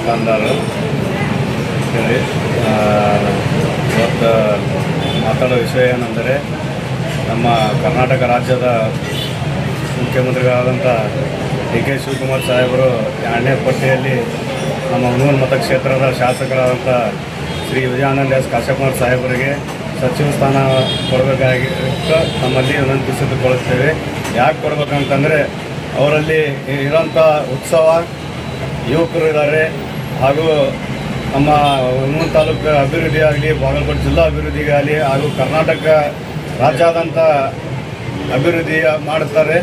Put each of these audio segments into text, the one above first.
ದುಕಾನ್ದಾರರು ಹೇಳಿ ಇವತ್ತು ಮಾತಾಡೋ ವಿಷಯ ಏನೆಂದರೆ ನಮ್ಮ ಕರ್ನಾಟಕ ರಾಜ್ಯದ ಮುಖ್ಯಮಂತ್ರಿಗಳಾದಂಥ ಡಿ ಕೆ ಶಿವಕುಮಾರ್ ಸಾಹೇಬರು 2ನೇ ಪಟ್ಟಿಯಲ್ಲಿ ನಮ್ಮ ಹುಣಸೂರು ಮತಕ್ಷೇತ್ರದ ಶಾಸಕರಾದಂಥ ಶ್ರೀ ವಿಜಯಾನಂದ ಎಸ್ ಕಾಶಪ್ಪನವ್ರ ಸಾಹೇಬರಿಗೆ ಸಚಿವ ಸ್ಥಾನ ಕೊಡಬೇಕಾಗಿ ನಮ್ಮಲ್ಲಿ ವಿನಂತಿಸಿಕೊಳ್ಳುತ್ತೇವೆ. ಯಾಕೆ ಕೊಡಬೇಕಂತಂದರೆ ಅವರಲ್ಲಿ ಇರೋಂಥ ಉತ್ಸವ, ಯುವಕರು ಇದ್ದಾರೆ ಹಾಗೂ ನಮ್ಮ ಹುಣಸೂರು ತಾಲೂಕು ಅಭಿವೃದ್ಧಿ ಆಗಲಿ, ಬಾಗಲಕೋಟೆ ಜಿಲ್ಲಾ ಅಭಿವೃದ್ಧಿಗಾಗಲಿ ಹಾಗೂ ಕರ್ನಾಟಕ ರಾಜ್ಯಾದ್ಯಂತ ಅಭಿವೃದ್ಧಿ ಮಾಡುತ್ತಾರೆ.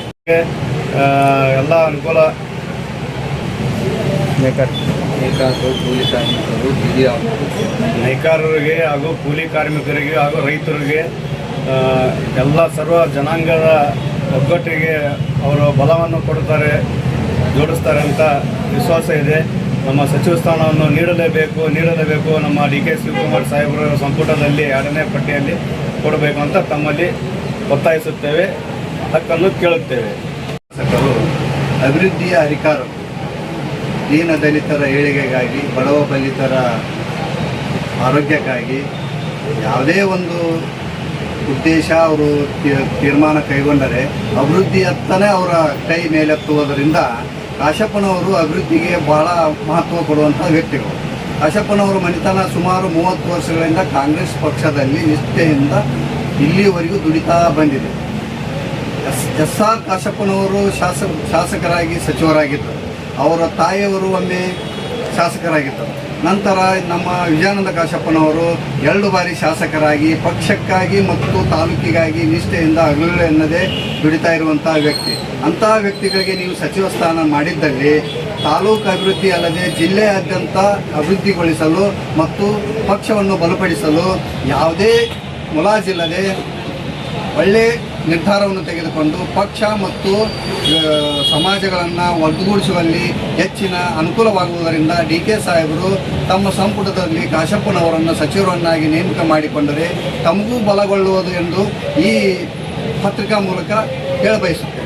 ಎಲ್ಲ ಅನುಕೂಲ ನೇಕಾರರಿಗೆ ಹಾಗೂ ಕೂಲಿ ಕಾರ್ಮಿಕರಿಗೆ ಹಾಗೂ ರೈತರಿಗೆ ಎಲ್ಲ ಸರ್ವ ಜನಾಂಗದ ಒಗ್ಗಟ್ಟಿಗೆ ಅವರು ಬಲವನ್ನು ಕೊಡುತ್ತಾರೆ, ಜೋಡಿಸ್ತಾರೆ ಅಂತ ವಿಶ್ವಾಸ ಇದೆ. ನಮ್ಮ ಸಚಿವ ಸ್ಥಾನವನ್ನು ನೀಡಲೇಬೇಕು. ನಮ್ಮ ಡಿ ಕೆ ಶಿವಕುಮಾರ್ ಸಾಹೇಬರ ಸಂಪುಟದಲ್ಲಿ 2ನೇ ಪಟ್ಟಿಯಲ್ಲಿ ಕೊಡಬೇಕು ಅಂತ ತಮ್ಮಲ್ಲಿ ಒತ್ತಾಯಿಸುತ್ತೇವೆ, ಹಕ್ಕನ್ನು ಕೇಳುತ್ತೇವೆ. ಶಾಸಕರು ಅಭಿವೃದ್ಧಿಯ ಅಧಿಕಾರರು, ದೀನ ದಲಿತರ ಏಳಿಗೆಗಾಗಿ, ಬಡವ ಬಲಿತರ ಆರೋಗ್ಯಕ್ಕಾಗಿ ಯಾವುದೇ ಒಂದು ಉದ್ದೇಶ ಅವರು ತೀರ್ಮಾನ ಕೈಗೊಂಡರೆ ಅಭಿವೃದ್ಧಿಯತ್ತನೇ ಅವರ ಕೈ ಮೇಲೆತ್ತುವುದರಿಂದ ಕಾಶಪ್ಪನವರು ಅಭಿವೃದ್ಧಿಗೆ ಭಾಳ ಮಹತ್ವ ಕೊಡುವಂಥ ವ್ಯಕ್ತಿಗಳು. ಕಾಶಪ್ಪನವರು ಮನೆತನ ಸುಮಾರು 30 ವರ್ಷಗಳಿಂದ ಕಾಂಗ್ರೆಸ್ ಪಕ್ಷದಲ್ಲಿ ನಿಷ್ಠೆಯಿಂದ ಇಲ್ಲಿವರೆಗೂ ದುಡಿತಾ ಬಂದಿದೆ. ಎಸ್ ಆರ್ ಕಾಶಪ್ಪನವರು ಶಾಸಕರಾಗಿ ಸಚಿವರಾಗಿದ್ದರು. ಅವರ ತಾಯಿಯವರು ಒಮ್ಮೆ ಶಾಸಕರಾಗಿದ್ದರು. ನಂತರ ನಮ್ಮ ವಿಜಯಾನಂದ ಕಾಶಪ್ಪನವರು 2 ಬಾರಿ ಶಾಸಕರಾಗಿ ಪಕ್ಷಕ್ಕಾಗಿ ಮತ್ತು ತಾಲೂಕಿಗಾಗಿ ನಿಷ್ಠೆಯಿಂದ ಹಗಲು ಎನ್ನದೇ ದುಡಿತಾ ಇರುವಂಥ ವ್ಯಕ್ತಿ. ಅಂತಹ ವ್ಯಕ್ತಿಗಳಿಗೆ ನೀವು ಸಚಿವ ಸ್ಥಾನ ಮಾಡಿದ್ದಲ್ಲಿ ತಾಲೂಕು ಅಭಿವೃದ್ಧಿ ಅಲ್ಲದೆ ಜಿಲ್ಲೆಯಾದ್ಯಂತ ಅಭಿವೃದ್ಧಿಗೊಳಿಸಲು ಮತ್ತು ಪಕ್ಷವನ್ನು ಬಲಪಡಿಸಲು ಯಾವುದೇ ಮುಲಾಜಿಲ್ಲದೆ ಒಳ್ಳೆಯ ನಿರ್ಧಾರವನ್ನು ತೆಗೆದುಕೊಂಡು ಪಕ್ಷ ಮತ್ತು ಸಮಾಜಗಳನ್ನು ಒಗ್ಗೂಡಿಸುವಲ್ಲಿ ಹೆಚ್ಚಿನ ಅನುಕೂಲವಾಗುವುದರಿಂದ ಡಿ ಕೆ ಸಾಹೇಬರು ತಮ್ಮ ಸಂಪುಟದಲ್ಲಿ ಕಾಶಪ್ಪನವರನ್ನು ಸಚಿವರನ್ನಾಗಿ ನೇಮಕ ಮಾಡಿಕೊಂಡರೆ ತಮಗೂ ಬಲಗೊಳ್ಳುವುದು ಎಂದು ಈ ಪತ್ರಿಕಾ ಮೂಲಕ ಹೇಳಬಯಸುತ್ತೇವೆ.